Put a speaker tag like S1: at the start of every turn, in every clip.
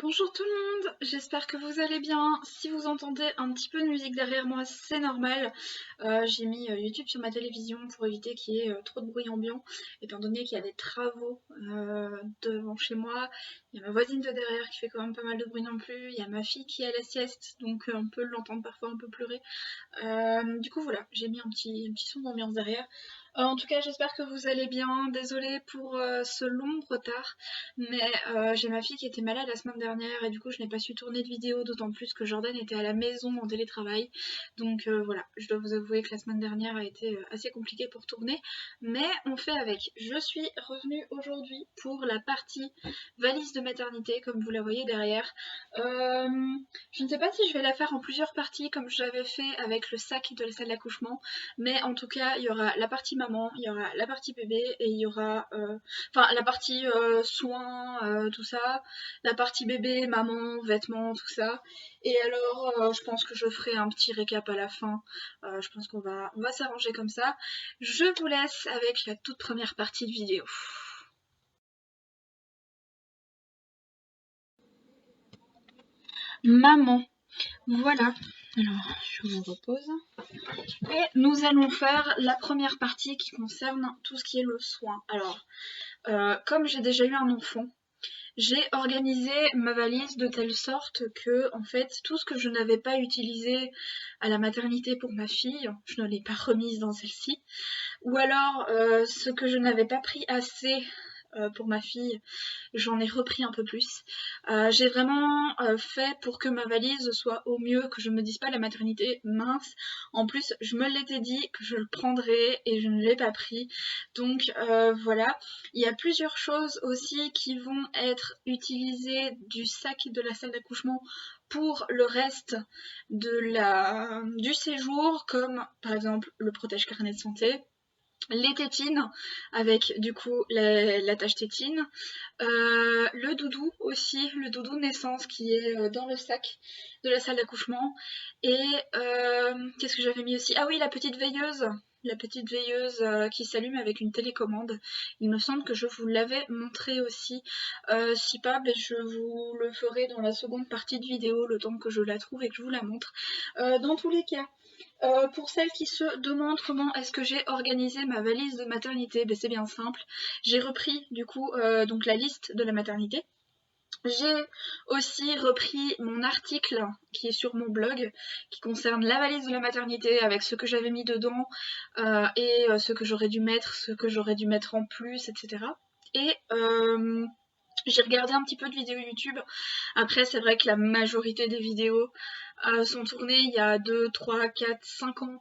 S1: Bonjour tout le monde, j'espère que vous allez bien. Si vous entendez un petit peu de musique derrière moi, c'est normal. J'ai mis YouTube sur ma télévision pour éviter qu'il y ait trop de bruit ambiant, étant donné qu'il y a des travaux devant chez moi. Il y a ma voisine de derrière qui fait quand même pas mal de bruit non plus. Il y a ma fille qui est à la sieste, donc on peut l'entendre parfois un peu pleurer. Du coup voilà, j'ai mis un petit son d'ambiance derrière. En tout cas, j'espère que vous allez bien. Désolée pour ce long retard, mais j'ai ma fille qui était malade la semaine dernière et du coup je n'ai pas su tourner de vidéo, d'autant plus que Jordan était à la maison en télétravail. Donc voilà, je dois vous avouer que la semaine dernière a été assez compliquée pour tourner, mais on fait avec. Je suis revenue aujourd'hui pour la partie valise de maternité, comme vous la voyez derrière. Je ne sais pas si je vais la faire en plusieurs parties comme j'avais fait avec le sac de la salle d'accouchement, mais en tout cas il y aura la partie maman, il y aura la partie bébé et il y aura enfin la partie soins, tout ça, la partie bébé, maman, vêtements, tout ça. Et alors je pense que je ferai un petit récap à la fin. Je pense qu'on va s'arranger comme ça. Je vous laisse avec la toute première partie de vidéo. Maman, voilà. Alors, je vous repose. Et nous allons faire la première partie qui concerne tout ce qui est le soin. Alors, comme j'ai déjà eu un enfant, j'ai organisé ma valise de telle sorte que, en fait, tout ce que je n'avais pas utilisé à la maternité pour ma fille, je ne l'ai pas remise dans celle-ci. Ou alors, ce que je n'avais pas pris assez pour ma fille, j'en ai repris un peu plus. J'ai vraiment fait pour que ma valise soit au mieux, que je me dise pas la maternité mince. En plus, je me l'étais dit que je le prendrais et je ne l'ai pas pris. Donc voilà. Il y a plusieurs choses aussi qui vont être utilisées du sac de la salle d'accouchement pour le reste du séjour, comme par exemple le protège-carnet de santé, les tétines avec du coup la tâche tétine, le doudou aussi, le doudou naissance qui est dans le sac de la salle d'accouchement, et qu'est-ce que j'avais mis aussi? Ah oui, la petite veilleuse qui s'allume avec une télécommande. Il me semble que je vous l'avais montré aussi. Si pas, ben je vous le ferai dans la seconde partie de vidéo, le temps que je la trouve et que je vous la montre. Dans tous les cas, pour celles qui se demandent comment est-ce que j'ai organisé ma valise de maternité, ben c'est bien simple. J'ai repris du coup donc la liste de la maternité. J'ai aussi repris mon article qui est sur mon blog, qui concerne la valise de la maternité avec ce que j'avais mis dedans et ce que j'aurais dû mettre, ce que j'aurais dû mettre en plus, etc. Et j'ai regardé un petit peu de vidéos YouTube. Après, c'est vrai que la majorité des vidéos sont tournées il y a 2, 3, 4, 5 ans,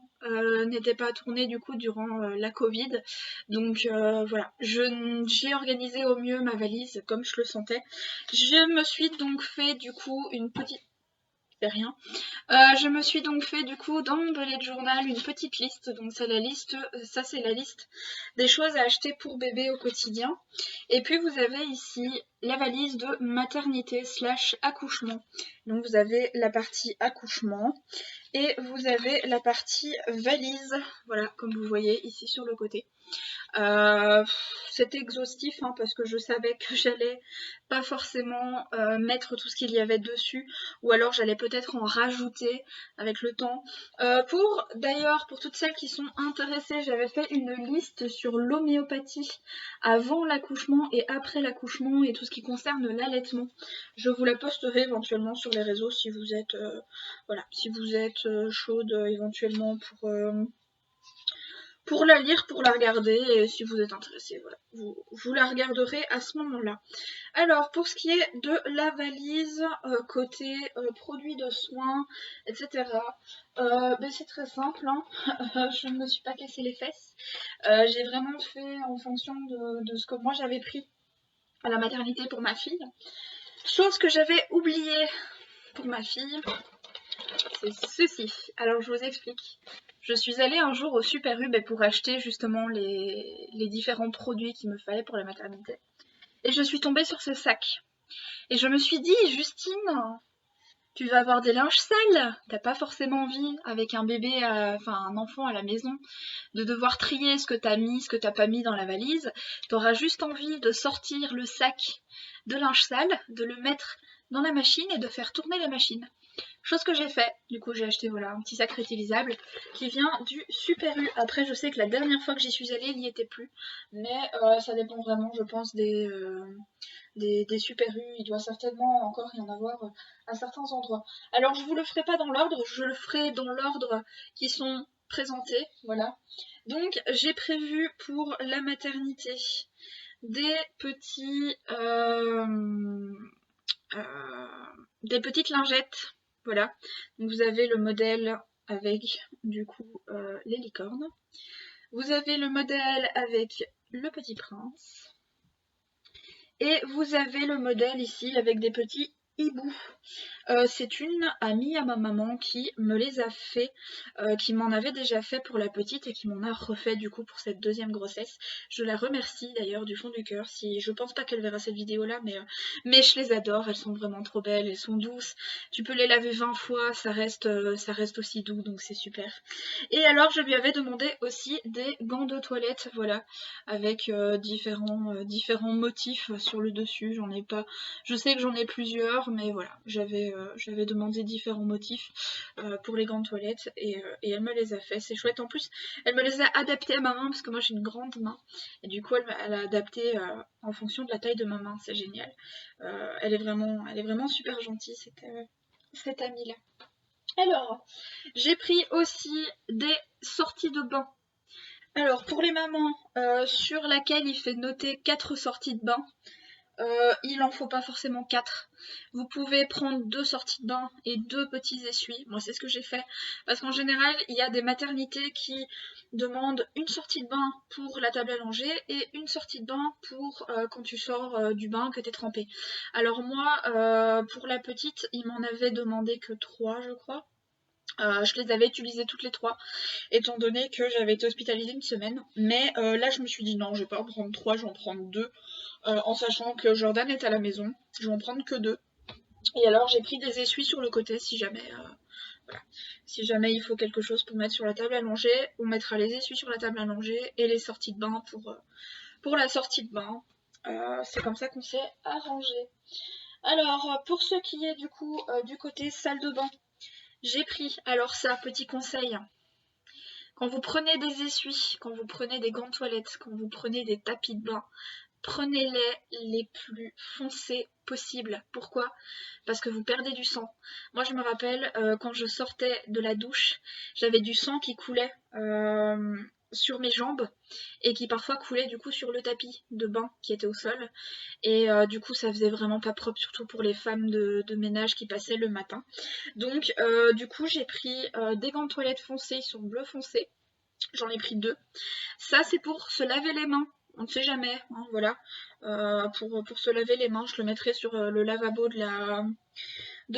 S1: n'étaient pas tournées du coup durant la Covid. Donc voilà, j'ai organisé au mieux ma valise comme je le sentais. Je me suis donc fait du coup une petite... rien. Je me suis donc fait du coup dans mon bullet journal une petite liste. Donc c'est la liste, ça c'est la liste des choses à acheter pour bébé au quotidien. Et puis vous avez ici la valise de maternité / accouchement. Donc vous avez la partie accouchement et vous avez la partie valise. Voilà, comme vous voyez ici sur le côté. C'est exhaustif hein, parce que je savais que j'allais pas forcément mettre tout ce qu'il y avait dessus, ou alors j'allais peut-être en rajouter avec le temps. D'ailleurs, pour toutes celles qui sont intéressées, j'avais fait une liste sur l'homéopathie avant l'accouchement et après l'accouchement et tout ce qui concerne l'allaitement. Je vous la posterai éventuellement sur les réseaux si vous êtes voilà, si vous êtes chaude éventuellement pour la lire, pour la regarder, et si vous êtes intéressé, voilà, vous la regarderez à ce moment-là. Alors, pour ce qui est de la valise, côté produits de soins, etc., ben c'est très simple, hein. Je ne me suis pas cassé les fesses. J'ai vraiment fait en fonction de ce que moi j'avais pris à la maternité pour ma fille. Chose que j'avais oubliée pour ma fille, c'est ceci. Alors, je vous explique. Je suis allée un jour au Super U pour acheter justement les différents produits qu'il me fallait pour la maternité. Et je suis tombée sur ce sac. Et je me suis dit, Justine, tu vas avoir des linges sales. T'as pas forcément envie, avec un bébé, enfin un enfant à la maison, de devoir trier ce que t'as mis, ce que t'as pas mis dans la valise. T'auras juste envie de sortir le sac de linge sale, de le mettre dans la machine et de faire tourner la machine. Chose que j'ai fait, du coup j'ai acheté voilà un petit sac réutilisable qui vient du Super U. Après je sais que la dernière fois que j'y suis allée il n'y était plus, mais ça dépend vraiment je pense des Super U, il doit certainement encore y en avoir à certains endroits. Alors je vous le ferai pas dans l'ordre, je le ferai dans l'ordre qui sont présentés, voilà. Donc j'ai prévu pour la maternité des petits des petites lingettes, voilà. Donc vous avez le modèle avec du coup les licornes. Vous avez le modèle avec le petit prince. Et vous avez le modèle ici avec des petits hiboux. C'est une amie à ma maman qui me les a fait, qui m'en avait déjà fait pour la petite et qui m'en a refait du coup pour cette deuxième grossesse. Je la remercie d'ailleurs du fond du cœur. Si je pense pas qu'elle verra cette vidéo là, mais je les adore. Elles sont vraiment trop belles, elles sont douces. Tu peux les laver 20 fois, ça reste aussi doux, donc c'est super. Et alors je lui avais demandé aussi des gants de toilette, voilà, avec différents motifs sur le dessus. J'en ai pas, je sais que j'en ai plusieurs, mais voilà, j'avais demandé différents motifs pour les gants de toilette et elle me les a fait. C'est chouette. En plus, elle me les a adaptés à ma main parce que moi j'ai une grande main et du coup elle a adapté en fonction de la taille de ma main. C'est génial. Elle est vraiment super gentille cette amie là. Alors, j'ai pris aussi des sorties de bain. Alors, pour les mamans, sur laquelle il fait noter 4 sorties de bain, il en faut pas forcément 4. Vous pouvez prendre 2 sorties de bain et 2 petits essuies. Moi, c'est ce que j'ai fait. Parce qu'en général, il y a des maternités qui demandent une sortie de bain pour la table à langer et une sortie de bain pour quand tu sors du bain que tu es trempé. Alors moi, pour la petite, il m'en avait demandé que 3, je crois. Je les avais utilisées toutes les 3, étant donné que j'avais été hospitalisée une semaine. Mais là, je me suis dit non, je vais pas en prendre 3, je vais en prendre 2. En sachant que Jordan est à la maison, je vais en prendre que 2. Et alors, j'ai pris des essuies sur le côté si jamais, voilà. Si jamais il faut quelque chose pour mettre sur la table à langer, on mettra les essuies sur la table à langer et les sorties de bain pour la sortie de bain. C'est comme ça qu'on s'est arrangé. Alors, pour ce qui est du coup du côté salle de bain, j'ai pris, alors ça, petit conseil, quand vous prenez des essuies, quand vous prenez des gants de toilette, quand vous prenez des tapis de bain, prenez-les plus foncés possible. Pourquoi? Parce que vous perdez du sang. Moi je me rappelle quand je sortais de la douche, j'avais du sang qui coulait sur mes jambes et qui parfois coulait du coup sur le tapis de bain qui était au sol et du coup ça faisait vraiment pas propre, surtout pour les femmes de ménage qui passaient le matin. Donc du coup j'ai pris des gants de toilette foncés, ils sont bleu foncé, j'en ai pris 2. Ça c'est pour se laver les mains, on ne sait jamais, hein, voilà. Pour se laver les mains, je le mettrai sur le lavabo de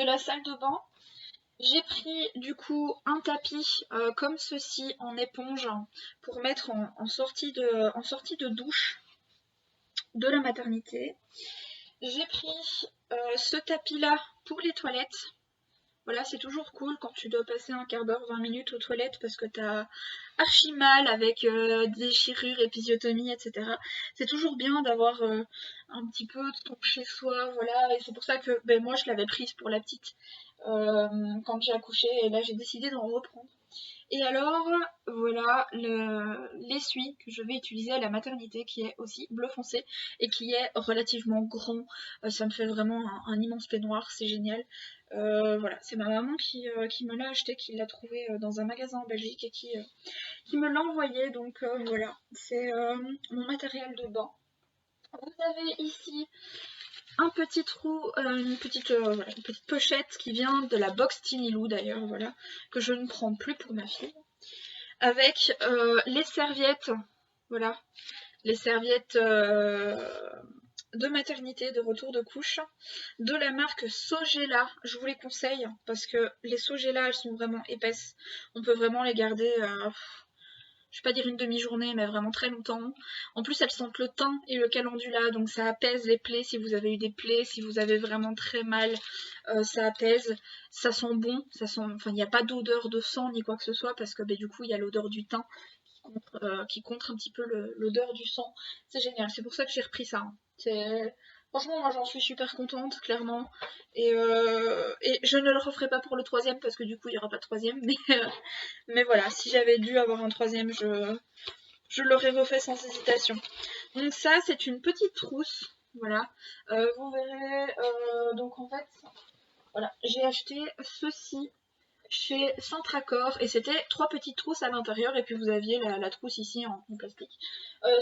S1: la salle de bain. J'ai pris du coup un tapis comme ceci en éponge pour mettre en sortie de douche de la maternité. J'ai pris ce tapis là pour les toilettes. Voilà, c'est toujours cool quand tu dois passer un quart d'heure, 20 minutes aux toilettes parce que t'as archi mal avec déchirure, épisiotomie, etc. C'est toujours bien d'avoir un petit peu de ton chez soi, voilà. Et c'est pour ça que moi je l'avais prise pour la petite quand j'ai accouché et là j'ai décidé d'en reprendre. Et alors, voilà l'essuie que je vais utiliser à la maternité qui est aussi bleu foncé et qui est relativement grand. Ça me fait vraiment un immense peignoir, c'est génial. Voilà, c'est ma maman qui me l'a acheté, qui l'a trouvé dans un magasin en Belgique et qui me l'a envoyé. Donc voilà, c'est mon matériel de bain. Vous avez ici un petit trou, une petite pochette qui vient de la box Tinilou d'ailleurs, voilà, que je ne prends plus pour ma fille. Avec les serviettes, voilà, les serviettes de maternité, de retour de couche, de la marque Sogela. Je vous les conseille parce que les Sogela, elles sont vraiment épaisses. On peut vraiment les garder, je vais pas dire une demi-journée, mais vraiment très longtemps. En plus, elles sentent le thym et le calendula, donc ça apaise les plaies si vous avez eu des plaies, si vous avez vraiment très mal, ça apaise. Ça sent bon, enfin il n'y a pas d'odeur de sang ni quoi que ce soit parce que du coup il y a l'odeur du thym qui contre un petit peu l'odeur du sang. C'est génial, c'est pour ça que j'ai repris ça. Hein. Franchement, moi j'en suis super contente, clairement. Et je ne le referai pas pour le troisième parce que du coup il n'y aura pas de troisième. Mais voilà, si j'avais dû avoir un troisième, je l'aurais refait sans hésitation. Donc ça, c'est une petite trousse. Voilà. Vous verrez, donc en fait, voilà, j'ai acheté ceci chez Centracor et c'était 3 petites trousses à l'intérieur et puis vous aviez la trousse ici en plastique.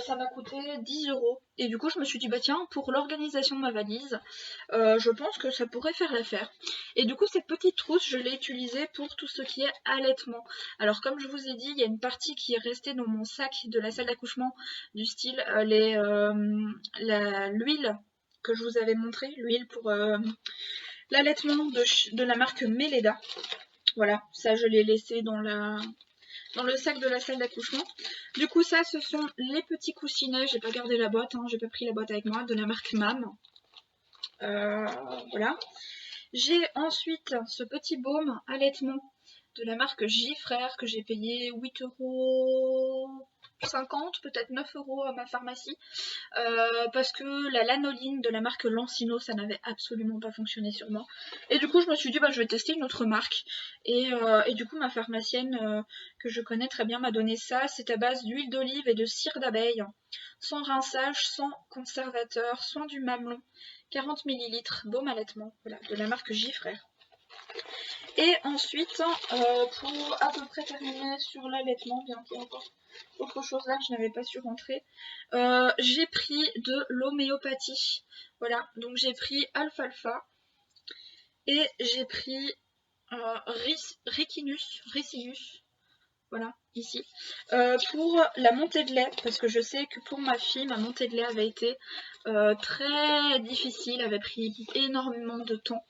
S1: Ça m'a coûté 10 € et du coup je me suis dit bah tiens, pour l'organisation de ma valise, je pense que ça pourrait faire l'affaire. Et du coup cette petite trousse je l'ai utilisée pour tout ce qui est allaitement. Alors comme je vous ai dit, il y a une partie qui est restée dans mon sac de la salle d'accouchement du style l'huile que je vous avais montré, l'huile pour l'allaitement de la marque Meleda. Voilà, ça je l'ai laissé dans le sac de la salle d'accouchement. Du coup ça ce sont les petits coussinets, j'ai pas gardé la boîte, hein, j'ai pas pris la boîte avec moi, de la marque MAM. Voilà. J'ai ensuite ce petit baume allaitement de la marque J-Frère que j'ai payé 8,50 €, peut-être 9 € à ma pharmacie. Parce que la lanoline de la marque Lancino ça n'avait absolument pas fonctionné sur moi et du coup je me suis dit bah je vais tester une autre marque et du coup ma pharmacienne que je connais très bien m'a donné ça. C'est à base d'huile d'olive et de cire d'abeille, sans rinçage, sans conservateur, soin du mamelon, 40 ml, baume allaitement, voilà, de la marque J-Frère. Et ensuite, pour à peu près terminer sur l'allaitement, bien qu'il y ait encore autre chose là que je n'avais pas su rentrer, j'ai pris de l'homéopathie. Voilà, donc j'ai pris alfalfa et j'ai pris ricinus, voilà, ici, pour la montée de lait, parce que je sais que pour ma fille, ma montée de lait avait été très difficile, avait pris énormément de temps.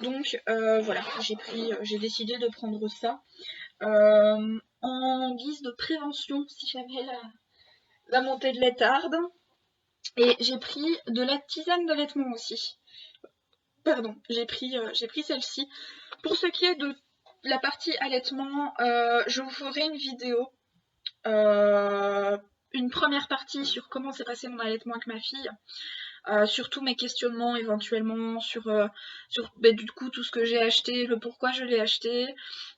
S1: Donc voilà, j'ai décidé de prendre ça en guise de prévention si jamais la montée de lait tarde. Et j'ai pris de la tisane d'allaitement aussi. Pardon, j'ai pris celle-ci. Pour ce qui est de la partie allaitement, je vous ferai une vidéo, une première partie sur comment s'est passé mon allaitement avec ma fille. Sur tous mes questionnements éventuellement, sur du coup tout ce que j'ai acheté, le pourquoi je l'ai acheté.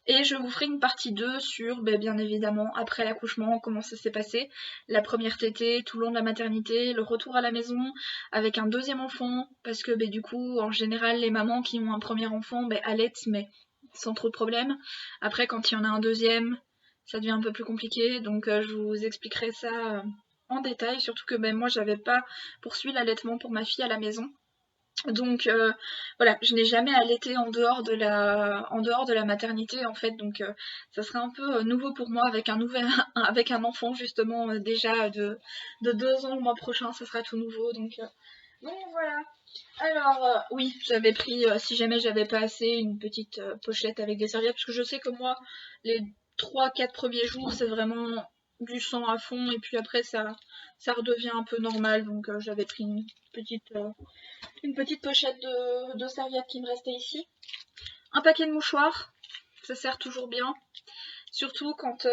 S1: Et je vous ferai une partie 2 sur bien évidemment après l'accouchement, comment ça s'est passé, la première tétée, tout le long de la maternité, le retour à la maison avec un deuxième enfant, parce que du coup en général les mamans qui ont un premier enfant allaitent mais sans trop de problèmes. Après quand il y en a un deuxième, ça devient un peu plus compliqué, donc je vous expliquerai ça en détail, surtout que moi j'avais pas poursuivi l'allaitement pour ma fille à la maison. Donc voilà, je n'ai jamais allaité en dehors de la maternité en fait, donc ça serait un peu nouveau pour moi avec avec un enfant justement déjà de 2 ans le mois prochain, ça sera tout nouveau, donc voilà. Alors oui, j'avais pris, si jamais j'avais pas assez, une petite pochette avec des serviettes, parce que je sais que moi les 3-4 premiers jours c'est vraiment du sang à fond et puis après ça redevient un peu normal, donc j'avais pris une petite pochette de serviettes qui me restait ici. Un paquet de mouchoirs, ça sert toujours bien. Surtout quand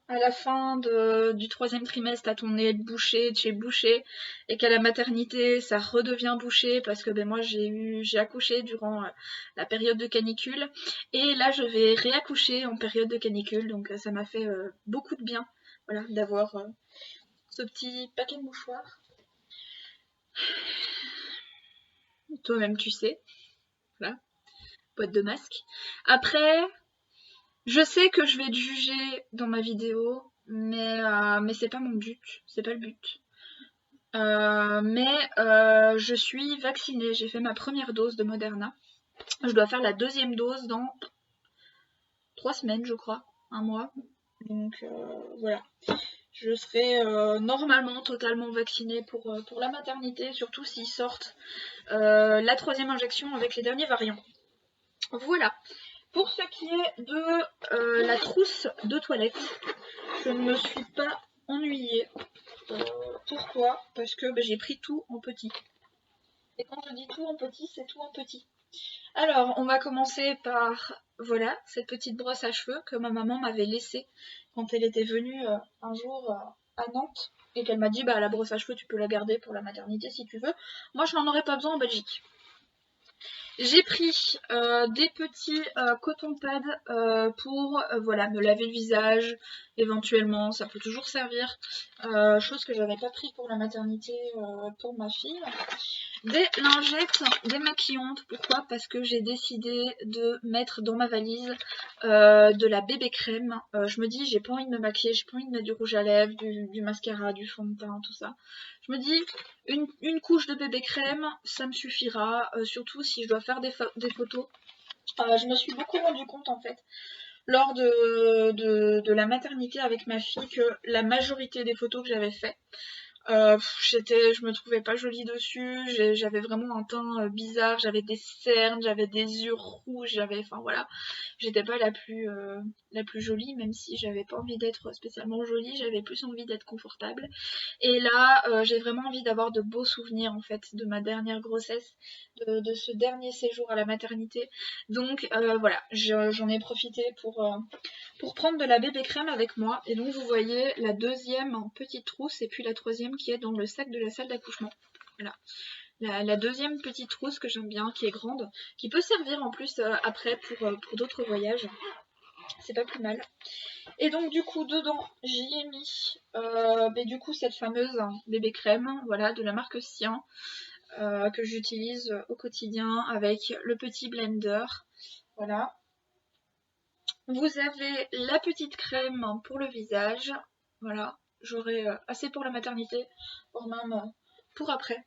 S1: à la fin du 3e trimestre, t'as ton nez bouché de chez bouché et qu'à la maternité, ça redevient bouché parce que moi j'ai accouché durant la période de canicule et là je vais réaccoucher en période de canicule, donc ça m'a fait beaucoup de bien, voilà, d'avoir ce petit paquet de mouchoirs. Toi-même tu sais, voilà, boîte de masque. Après, je sais que je vais te juger dans ma vidéo, mais c'est pas mon but, c'est pas le but. Je suis vaccinée, j'ai fait ma première dose de Moderna. Je dois faire la 2e dose dans 3 semaines, je crois, un mois. Donc voilà, je serai normalement totalement vaccinée pour la maternité, surtout s'ils sortent la 3e injection avec les derniers variants. Voilà. Pour ce qui est de la trousse de toilette, je ne me suis pas ennuyée. Pourquoi? Parce que j'ai pris tout en petit. Et quand je dis tout en petit, c'est tout en petit. Alors, on va commencer par, cette petite brosse à cheveux que ma maman m'avait laissée quand elle était venue un jour à Nantes et qu'elle m'a dit bah la brosse à cheveux tu peux la garder pour la maternité si tu veux. Moi je n'en aurais pas besoin en Belgique. J'ai pris des petits coton pads pour voilà, me laver le visage, éventuellement, ça peut toujours servir. Chose que j'avais pas pris pour la maternité pour ma fille. Des lingettes démaquillantes, pourquoi? Parce que j'ai décidé de mettre dans ma valise de la bébé crème. Je me dis, j'ai pas envie de me maquiller, j'ai pas envie de mettre du rouge à lèvres, du mascara, du fond de teint, tout ça. Je me dis, une couche de bébé crème, ça me suffira, surtout si je dois faire des photos. Je me suis beaucoup rendu compte en fait, lors de la maternité avec ma fille, que la majorité des photos que j'avais faites, je me trouvais pas jolie dessus, j'avais vraiment un teint bizarre, j'avais des cernes, j'avais des yeux rouges, enfin voilà, j'étais pas la plus jolie, même si j'avais pas envie d'être spécialement jolie, j'avais plus envie d'être confortable. Et là, j'ai vraiment envie d'avoir de beaux souvenirs en fait de ma dernière grossesse, de ce dernier séjour à la maternité. Donc voilà, j'en ai profité pour prendre de la bébé crème avec moi. Et donc vous voyez la deuxième en petite trousse et puis la troisième qui est dans le sac de la salle d'accouchement. Voilà. La deuxième petite trousse que j'aime bien, qui est grande, qui peut servir en plus après pour d'autres voyages. C'est pas plus mal. Et donc du coup dedans j'y ai mis du coup cette fameuse bébé crème, voilà, de la marque Sien, que j'utilise au quotidien avec le petit blender. Voilà. Vous avez la petite crème pour le visage, voilà, j'aurai assez pour la maternité, voire même pour après.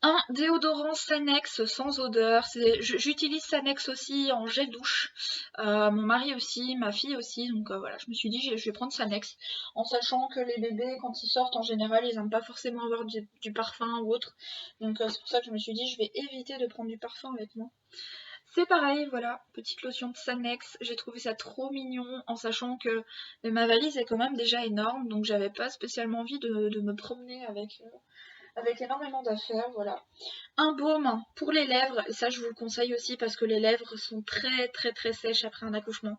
S1: Un déodorant Sanex sans odeur, j'utilise Sanex aussi en gel douche, mon mari aussi, ma fille aussi, donc voilà, je me suis dit je vais prendre Sanex, en sachant que les bébés quand ils sortent en général ils n'aiment pas forcément avoir du parfum ou autre, donc c'est pour ça que je me suis dit je vais éviter de prendre du parfum avec moi. C'est pareil, voilà, petite lotion de Sanex, j'ai trouvé ça trop mignon en sachant que ma valise est quand même déjà énorme, donc j'avais pas spécialement envie de me promener avec énormément d'affaires, voilà. Un baume pour les lèvres, et ça je vous le conseille aussi parce que les lèvres sont très très très sèches après un accouchement.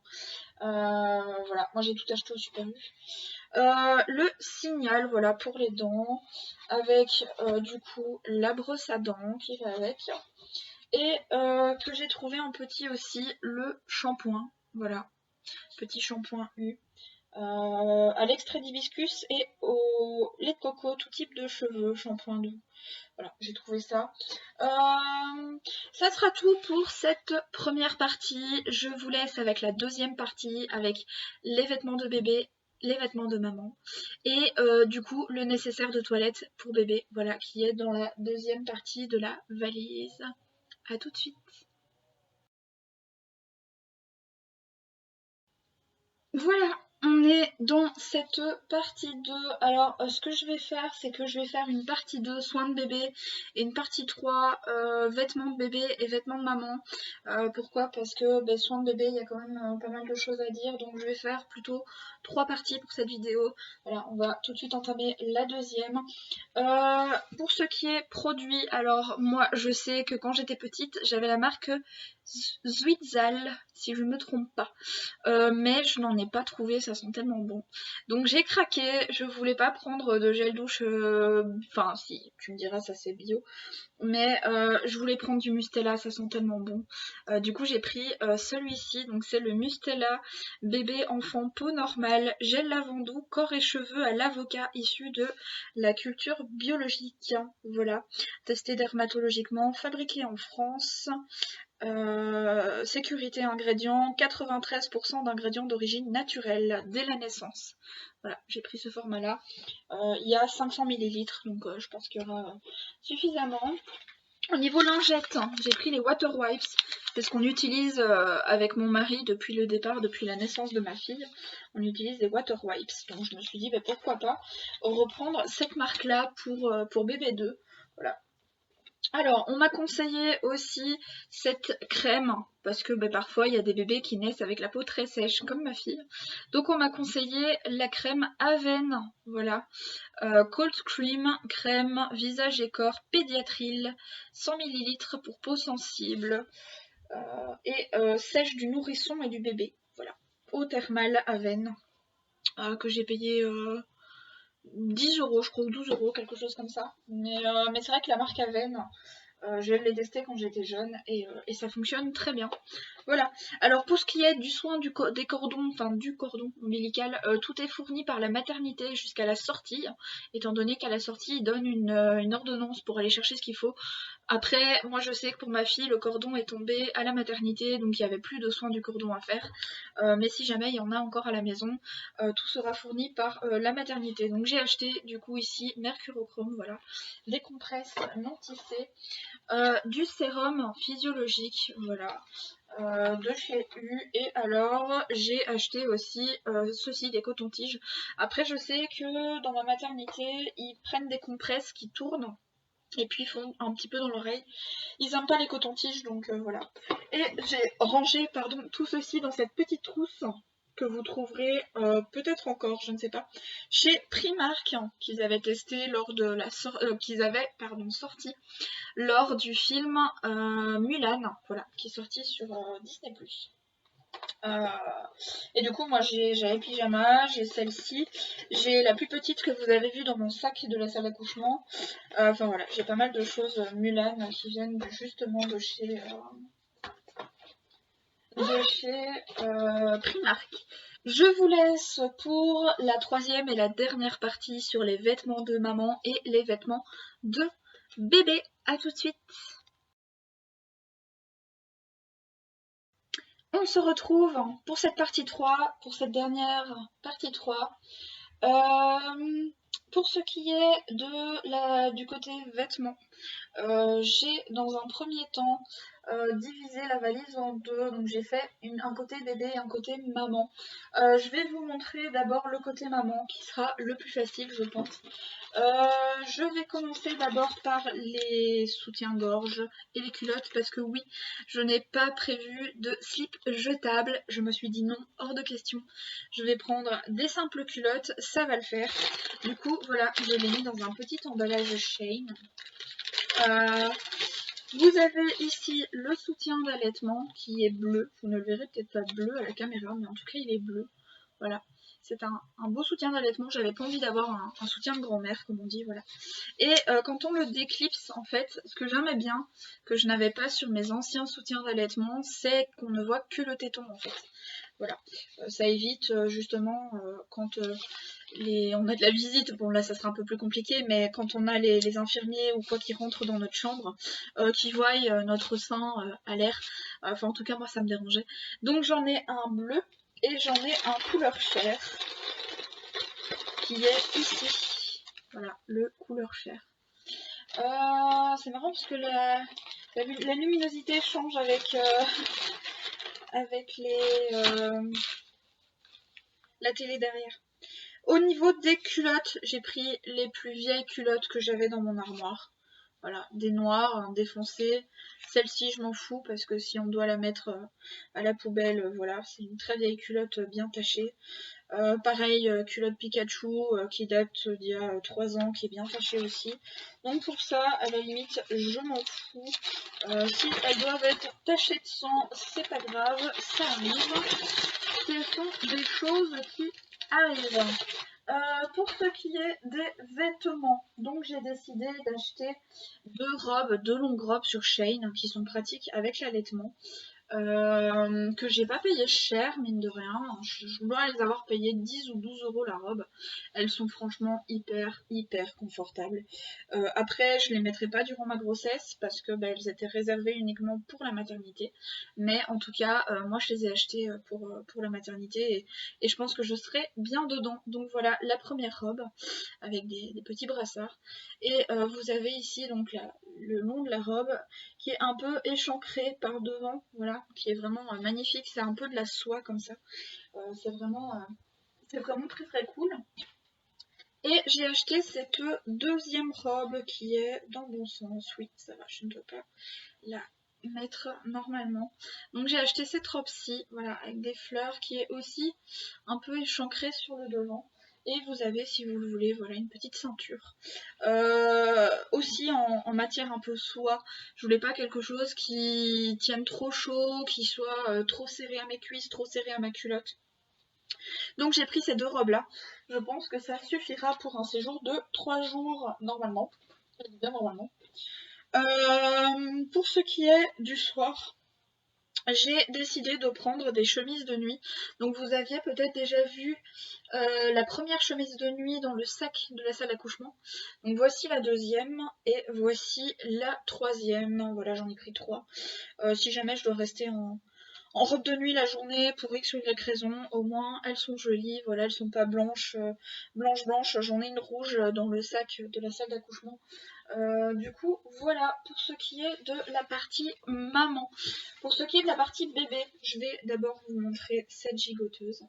S1: Voilà, moi j'ai tout acheté au Super U. Le Signal, voilà, pour les dents, avec du coup la brosse à dents qui va avec. Et que j'ai trouvé en petit aussi, le shampoing, voilà, petit shampoing U, à l'extrait d'hibiscus et au lait de coco, tout type de cheveux, shampoing doux. Voilà, j'ai trouvé ça. Ça sera tout pour cette première partie. Je vous laisse avec la deuxième partie, avec les vêtements de bébé, les vêtements de maman, et du coup le nécessaire de toilette pour bébé, voilà, qui est dans la deuxième partie de la valise. A tout de suite. Voilà, on est dans cette partie 2. Alors, ce que je vais faire, c'est que je vais faire une partie 2 soins de bébé et une partie 3 vêtements de bébé et vêtements de maman. Pourquoi? Parce que soins de bébé, il y a quand même pas mal de choses à dire. Donc, je vais faire plutôt 3 parties pour cette vidéo. Voilà, on va tout de suite entamer la deuxième. Pour ce qui est produit, alors moi, je sais que quand j'étais petite, j'avais la marque Zwitzal, si je ne me trompe pas. Mais je n'en ai pas trouvé, ça sent tellement bon. Donc j'ai craqué, je voulais pas prendre de gel douche, enfin si, tu me diras ça c'est bio, mais je voulais prendre du Mustela, ça sent tellement bon. Du coup j'ai pris celui-ci, donc c'est le Mustela bébé enfant peau normale, gel lavandou, corps et cheveux à l'avocat issu de la culture biologique. Voilà, testé dermatologiquement, fabriqué en France. Sécurité ingrédients, 93% d'ingrédients d'origine naturelle dès la naissance. Voilà, j'ai pris ce format là. Il y a 500 ml, donc je pense qu'il y aura suffisamment. Au niveau lingettes, j'ai pris les water wipes. C'est ce qu'on utilise avec mon mari depuis le départ, depuis la naissance de ma fille. On utilise des water wipes. Donc je me suis dit pourquoi pas reprendre cette marque là pour bébé 2. Voilà. Alors, on m'a conseillé aussi cette crème, parce que parfois il y a des bébés qui naissent avec la peau très sèche, comme ma fille. Donc on m'a conseillé la crème Aven, voilà. Cold Cream, crème visage et corps pédiatril, 100 ml pour peau sensible, et sèche du nourrisson et du bébé, voilà. Eau thermale Aven, que j'ai payé 10 euros je crois, ou 12 euros, quelque chose comme ça. Mais c'est vrai que la marque Aven, je l'ai testé quand j'étais jeune et ça fonctionne très bien. Voilà. Alors pour ce qui est du soin des cordons, enfin du cordon ombilical, tout est fourni par la maternité jusqu'à la sortie, étant donné qu'à la sortie ils donnent une ordonnance pour aller chercher ce qu'il faut. Après, moi je sais que pour ma fille, le cordon est tombé à la maternité, donc il n'y avait plus de soins du cordon à faire. Mais si jamais il y en a encore à la maison, tout sera fourni par la maternité. Donc j'ai acheté du coup ici Mercurochrome, voilà, des compresses non tissées, du sérum physiologique, voilà, de chez U. Et alors j'ai acheté aussi ceci, des cotons-tiges. Après je sais que dans ma maternité, ils prennent des compresses qui tournent et puis ils font un petit peu dans l'oreille. Ils aiment pas les cotons-tiges, donc voilà. Et j'ai rangé, pardon, tout ceci dans cette petite trousse que vous trouverez peut-être encore, je ne sais pas, chez Primark, qu'ils avaient testé lors de la sorti lors du film Mulan, voilà, qui est sorti sur Disney+. Et du coup moi j'avais pyjama, j'ai celle-ci, j'ai la plus petite que vous avez vue dans mon sac de la salle d'accouchement. Enfin voilà, j'ai pas mal de choses Mulan qui viennent justement de chez Primark. Je vous laisse pour la troisième et la dernière partie sur les vêtements de maman et les vêtements de bébé. A tout de suite. On se retrouve pour cette partie 3, pour cette dernière partie 3. Pour ce qui est du côté vêtements, j'ai dans un premier temps divisé la valise en deux, donc j'ai fait un côté bébé et un côté maman. Je vais vous montrer d'abord le côté maman qui sera le plus facile je pense. Je vais commencer d'abord par les soutiens-gorge et les culottes parce que oui, je n'ai pas prévu de slip jetable. Je me suis dit non, hors de question. Je vais prendre des simples culottes, ça va le faire. Du coup, voilà, je l'ai mis dans un petit emballage Shein. Vous avez ici le soutien d'allaitement qui est bleu. Vous ne le verrez peut-être pas bleu à la caméra, mais en tout cas il est bleu. Voilà. C'est un beau soutien d'allaitement. J'avais pas envie d'avoir un soutien de grand-mère, comme on dit, voilà. Et quand on le déclipse, en fait, ce que j'aimais bien, que je n'avais pas sur mes anciens soutiens d'allaitement, c'est qu'on ne voit que le téton, en fait. Voilà. Ça évite justement quand on a de la visite, bon là ça sera un peu plus compliqué, mais quand on a les infirmiers ou quoi qui rentrent dans notre chambre, qui voient notre sein à l'air, enfin en tout cas moi ça me dérangeait. Donc j'en ai un bleu. Et j'en ai un couleur chair qui est ici. Voilà, le couleur chair. C'est marrant parce que la luminosité change avec la télé derrière. Au niveau des culottes, j'ai pris les plus vieilles culottes que j'avais dans mon armoire. Voilà, des noires, des foncées. Celle-ci, je m'en fous parce que si on doit la mettre à la poubelle, voilà, c'est une très vieille culotte bien tachée. Pareil, culotte Pikachu qui date d'il y a 3 ans, qui est bien tachée aussi. Donc pour ça, à la limite, je m'en fous. Si elles doivent être tachées de sang, c'est pas grave, ça arrive. Ce sont des choses qui arrivent. Pour ce qui est des vêtements, donc j'ai décidé d'acheter 2 longues robes sur Shein qui sont pratiques avec l'allaitement. Que j'ai pas payé cher, mine de rien. Je dois les avoir payées 10 ou 12 euros la robe. Elles sont franchement hyper confortables. Après, je les mettrai pas durant ma grossesse parce que elles étaient réservées uniquement pour la maternité. Mais en tout cas, moi je les ai achetées pour la maternité et je pense que je serai bien dedans. Donc voilà, la première robe avec des petits brassards. Et vous avez ici donc le long de la robe qui est un peu échancré par devant, voilà, qui est vraiment magnifique. C'est un peu de la soie comme ça. C'est vraiment très cool. Et j'ai acheté cette deuxième robe qui est dans le bon sens. Oui, ça va, je ne peux pas la mettre normalement. Donc j'ai acheté cette robe-ci, voilà, avec des fleurs qui est aussi un peu échancrée sur le devant. Et vous avez, si vous le voulez, voilà, une petite ceinture. Aussi en matière un peu soie. Je voulais pas quelque chose qui tienne trop chaud, qui soit trop serré à mes cuisses, trop serré à ma culotte. Donc j'ai pris ces 2 robes là Je pense que ça suffira pour un séjour de 3 jours normalement. Bien normalement. Pour ce qui est du soir, j'ai décidé de prendre des chemises de nuit. Donc vous aviez peut-être déjà vu la première chemise de nuit dans le sac de la salle d'accouchement. Donc voici la deuxième et voici la troisième. Voilà, j'en ai pris 3. Si jamais je dois rester en robe de nuit la journée pour X ou Y raison, au moins elles sont jolies, voilà, elles sont pas blanches, blanches, j'en ai une rouge dans le sac de la salle d'accouchement. Du coup, voilà pour ce qui est de la partie maman. Pour ce qui est de la partie bébé, je vais d'abord vous montrer cette gigoteuse.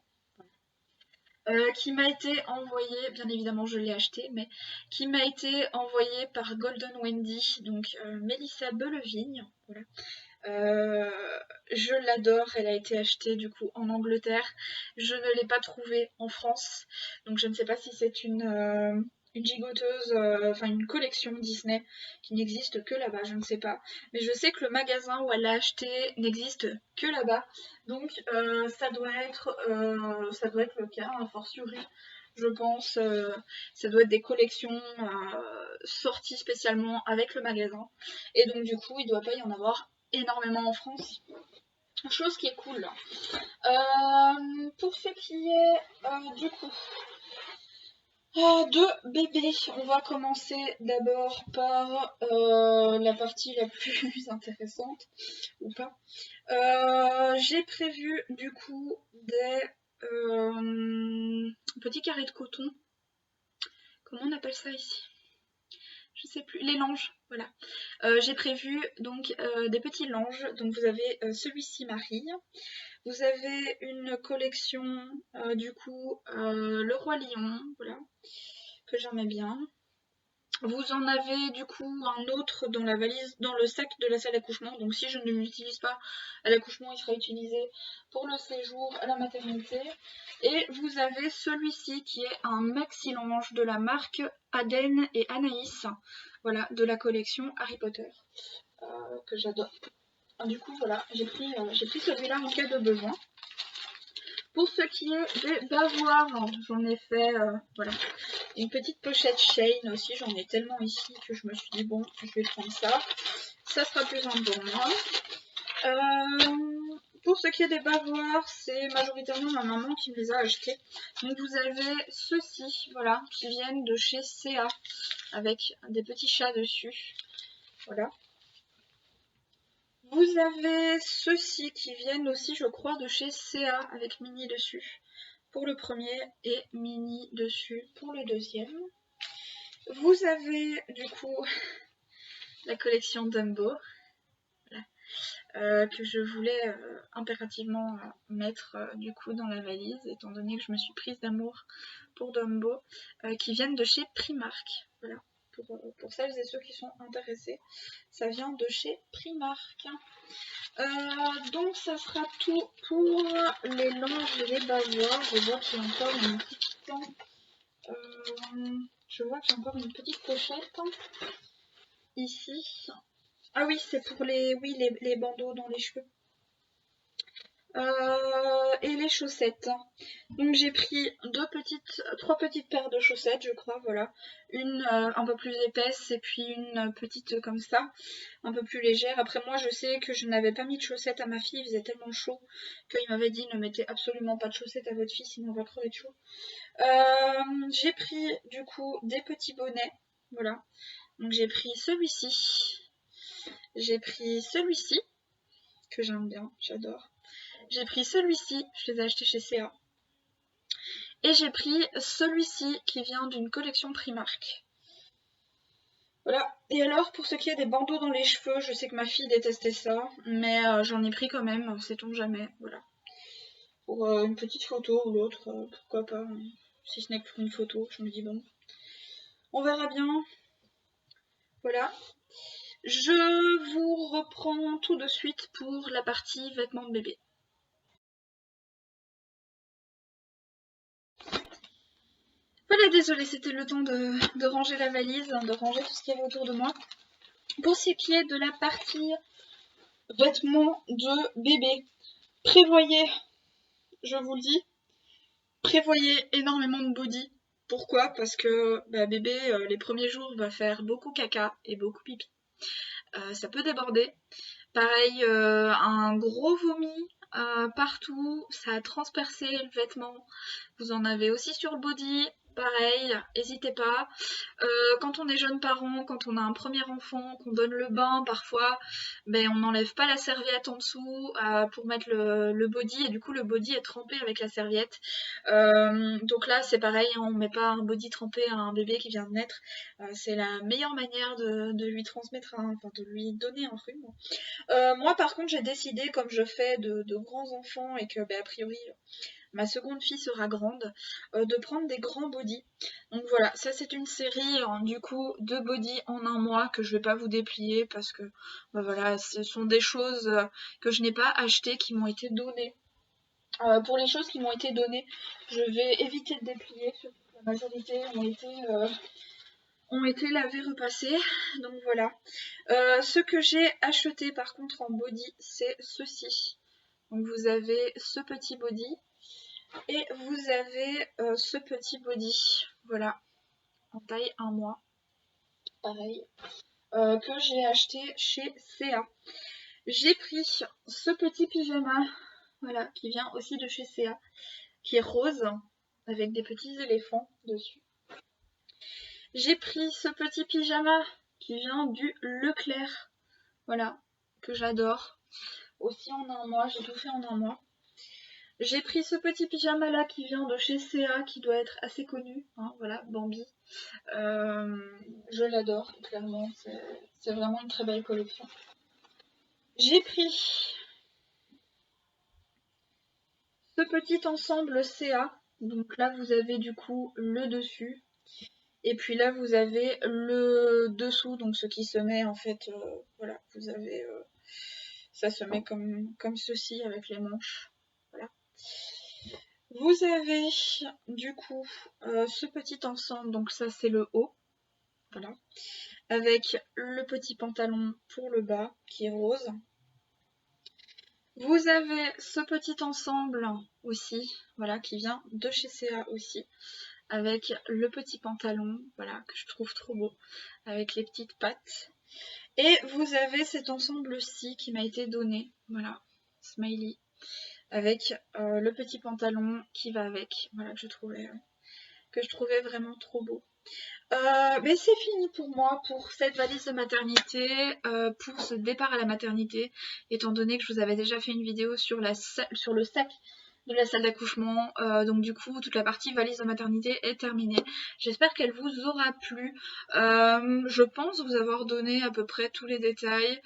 S1: Qui m'a été envoyée, bien évidemment je l'ai achetée, mais qui m'a été envoyée par Golden Wendy, donc Mélissa Belevigne, voilà. Je l'adore, elle a été achetée du coup en Angleterre, je ne l'ai pas trouvée en France, donc je ne sais pas si c'est une gigoteuse, enfin une collection Disney qui n'existe que là-bas, je ne sais pas, mais je sais que le magasin où elle l'a acheté n'existe que là-bas, donc ça doit être le cas, a fortiori. Je pense, ça doit être des collections sorties spécialement avec le magasin. Et donc du coup, il ne doit pas y en avoir énormément en France. Chose qui est cool. Pour ce qui est du coup de bébé, on va commencer d'abord par la partie la plus intéressante, ou pas. J'ai prévu du coup des petits carrés de coton. Comment on appelle ça ici? Je sais plus, les langes, voilà. J'ai prévu donc des petits langes. Donc vous avez celui-ci Marie. Vous avez une collection du coup le roi lion, voilà, que j'aimais bien. Vous en avez du coup un autre dans la valise, dans le sac de la salle d'accouchement. Donc si je ne l'utilise pas à l'accouchement, il sera utilisé pour le séjour à la maternité. Et vous avez celui-ci qui est un maxi lange de la marque Aden et Anaïs. Voilà, de la collection Harry Potter, que j'adore. Du coup voilà, j'ai pris celui-là en cas de besoin. Pour ce qui est des bavoirs, j'en ai fait voilà, une petite pochette Shane aussi, j'en ai tellement ici que je me suis dit bon, je vais prendre ça. Ça sera plus simple pour moi. Pour ce qui est des bavoirs, c'est majoritairement ma maman qui me les a achetés. Donc vous avez ceux-ci, voilà, qui viennent de chez CA, avec des petits chats dessus. Voilà. Vous avez ceux-ci qui viennent aussi, je crois, de chez CA, avec Mini dessus pour le premier et Mini dessus pour le deuxième. Vous avez du coup la collection Dumbo, voilà, que je voulais impérativement mettre du coup dans la valise, étant donné que je me suis prise d'amour pour Dumbo, qui viennent de chez Primark. Voilà, pour celles et ceux qui sont intéressés, ça vient de chez Primark. Donc ça sera tout pour les langes et les bavoirs. Je vois qu'il y a encore une petite pochette ici. Ah oui, c'est pour les bandeaux dans les cheveux. Et les chaussettes. Donc j'ai pris trois petites paires de chaussettes, je crois, voilà. Une un peu plus épaisse et puis une petite comme ça, un peu plus légère. Après moi je sais que je n'avais pas mis de chaussettes à ma fille, il faisait tellement chaud qu'il m'avait dit ne mettez absolument pas de chaussettes à votre fille sinon elle va crever de chaud. J'ai pris du coup des petits bonnets, voilà. Donc j'ai pris celui-ci. J'ai pris celui-ci, que j'aime bien, j'adore. J'ai pris celui-ci, je les ai achetés chez CA. Et j'ai pris celui-ci qui vient d'une collection Primark. Voilà. Et alors, pour ce qui est des bandeaux dans les cheveux, je sais que ma fille détestait ça, mais j'en ai pris quand même, sait-on jamais, voilà. Pour une petite photo ou l'autre, pourquoi pas, si ce n'est que pour une photo, je me dis bon. On verra bien. Voilà. Je vous reprends tout de suite pour la partie vêtements de bébé. Voilà, désolée, c'était le temps de ranger la valise, de ranger tout ce qu'il y avait autour de moi. Pour ce qui est de la partie vêtements de bébé, prévoyez, je vous le dis, Prévoyez énormément de body. Pourquoi? Parce que bébé, les premiers jours, va faire beaucoup caca et beaucoup pipi. Ça peut déborder. Pareil, un gros vomi partout, ça a transpercé le vêtement. Vous en avez aussi sur le body. Pareil, n'hésitez pas. Quand on est jeune parent, quand on a un premier enfant, qu'on donne le bain, parfois, on n'enlève pas la serviette en dessous pour mettre le body, et du coup le body est trempé avec la serviette. Donc là c'est pareil, hein, on ne met pas un body trempé à un bébé qui vient de naître. C'est la meilleure manière de lui transmettre, enfin de lui donner un rhume. Moi par contre j'ai décidé, comme je fais de grands enfants et que a priori ma seconde fille sera grande, de prendre des grands bodys. Donc voilà, ça c'est une série du coup de bodys en un mois que je vais pas vous déplier parce que voilà, ce sont des choses que je n'ai pas achetées, qui m'ont été données. Pour les choses qui m'ont été données, je vais éviter de déplier, surtout que la majorité ont été lavées, repassées. Donc voilà. Ce que j'ai acheté par contre en body, c'est ceci. Donc vous avez ce petit body. Et vous avez ce petit body, voilà, en taille 1 mois, pareil, que j'ai acheté chez CA. J'ai pris ce petit pyjama, voilà, qui vient aussi de chez CA, qui est rose, avec des petits éléphants dessus. J'ai pris ce petit pyjama qui vient du Leclerc, voilà, que j'adore, aussi en 1 mois, j'ai tout fait en 1 mois. J'ai pris ce petit pyjama là qui vient de chez CA, qui doit être assez connu, hein, voilà, Bambi. Je l'adore, clairement, c'est vraiment une très belle collection. J'ai pris ce petit ensemble CA, donc là vous avez du coup le dessus, et puis là vous avez le dessous, donc ce qui se met en fait, voilà, vous avez, ça se met comme ceci avec les manches, voilà. Vous avez du coup ce petit ensemble, donc ça c'est le haut, voilà, avec le petit pantalon pour le bas qui est rose. Vous avez ce petit ensemble aussi, voilà, qui vient de chez CA aussi, avec le petit pantalon, voilà, que je trouve trop beau, avec les petites pattes. Et vous avez cet ensemble-ci qui m'a été donné, voilà, smiley, avec le petit pantalon qui va avec, voilà, que je trouvais vraiment trop beau. Mais c'est fini pour moi, pour cette valise de maternité, pour ce départ à la maternité, étant donné que je vous avais déjà fait une vidéo sur le sac de la salle d'accouchement, donc du coup toute la partie valise de maternité est terminée. J'espère qu'elle vous aura plu. Je pense vous avoir donné à peu près tous les détails.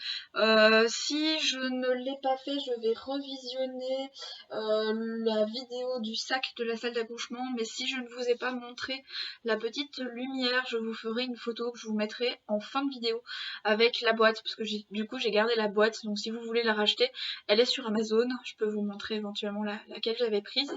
S1: Si je ne l'ai pas fait, je vais revisionner la vidéo du sac de la salle d'accouchement, mais si je ne vous ai pas montré la petite lumière, je vous ferai une photo que je vous mettrai en fin de vidéo avec la boîte, parce que du coup j'ai gardé la boîte, donc si vous voulez la racheter, elle est sur Amazon, je peux vous montrer éventuellement laquelle j'avais prise.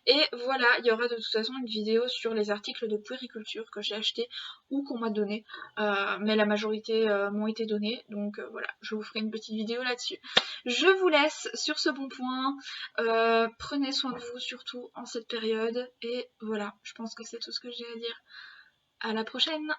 S1: Et voilà, il y aura de toute façon une vidéo sur les articles de puériculture que j'ai acheté ou qu'on m'a donné, mais la majorité m'ont été donnés, donc voilà, je vous ferai une petite vidéo là-dessus. Je vous laisse sur ce bon point, prenez soin de vous surtout en cette période, et voilà, je pense que c'est tout ce que j'ai à dire. À la prochaine!